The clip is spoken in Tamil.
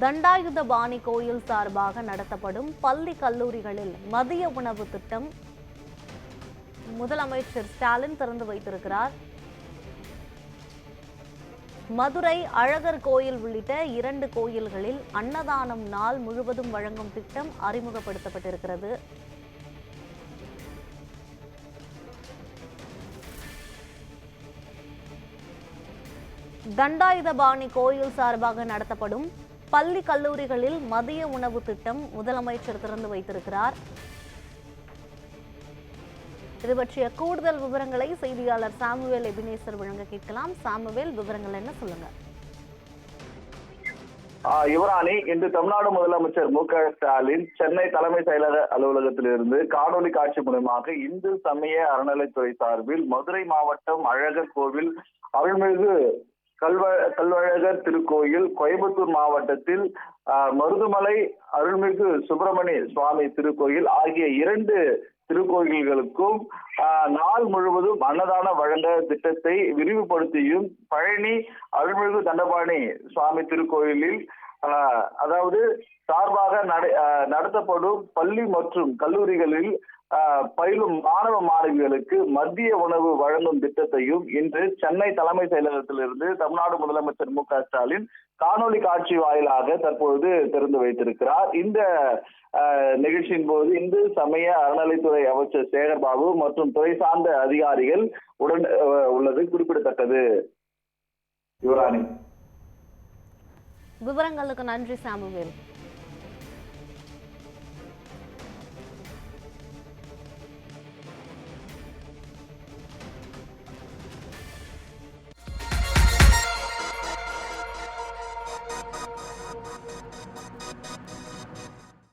தண்டாயுதபாணி கோயில் சார்பாக நடத்தப்படும் பள்ளி கல்லூரிகளில் மதிய உணவு திட்டம் முதலமைச்சர் ஸ்டாலின் திறந்து வைத்திருக்கிறார். மதுரை அழகர் கோயில் உள்ளிட்ட 2 கோயில்களில் அன்னதானம் நாள் முழுவதும் வழங்கும் திட்டம் அறிமுகப்படுத்தப்பட்டிருக்கிறது. தண்டாயுதபாணி கோயில் சார்பாக நடத்தப்படும் பள்ளி கல்லூரிகளில் மதிய உணவு திட்டம் முதலமைச்சர் திறந்து வைத்திருக்கிறார். இது பற்றிய கூடுதல் விவரங்களை செய்தியாளர் சாமுவேல் எபினேசர் வழங்க கேட்கலாம். சாமுவேல், விவரங்கள் என்ன, சொல்லுங்க. யுவராணி, இன்று தமிழ்நாடு முதலமைச்சர் மு.க.ஸ்டாலின் சென்னை தலைமை செயலக அலுவலகத்திலிருந்து காணொலி காட்சி மூலமாக இந்து சமய அறநிலைத்துறை சார்பில் மதுரை மாவட்டம் அழகர் கோவில், அருள்மிகு கல்வழகர் திருக்கோயில், கோயம்புத்தூர் மாவட்டத்தில் மருதுமலை அருள்மிகு சுப்பிரமணிய சுவாமி திருக்கோயில் ஆகிய 2 திருக்கோயில்களுக்கும் நாள் முழுவதும் அன்னதான வழங்க திட்டத்தை விரிவுபடுத்தியும், பழனி அருள்மிகு தண்டபாணி சுவாமி திருக்கோயிலில் அதாவது சார்பாக நடத்தப்படும் பள்ளி மற்றும் கல்லூரிகளில் பயிலும் மாணவ மாணவிகளுக்கு மதிய உணவு வழங்கும் திட்டத்தையும் இன்று சென்னை தலைமை செயலகத்திலிருந்து தமிழ்நாடு முதலமைச்சர் மு.க.ஸ்டாலின் காணொலி காட்சி வாயிலாக தற்பொழுது திறந்து வைத்திருக்கிறார். இந்த நிகழ்ச்சியின் போது இந்து சமய அறநிலைத்துறை அமைச்சர் சேகர்பாபு மற்றும் துறை சார்ந்த அதிகாரிகள் உடன் உள்ளது குறிப்பிடத்தக்கது. யுவராணி, விவரங்களுக்கு நன்றி சாமுவேல்.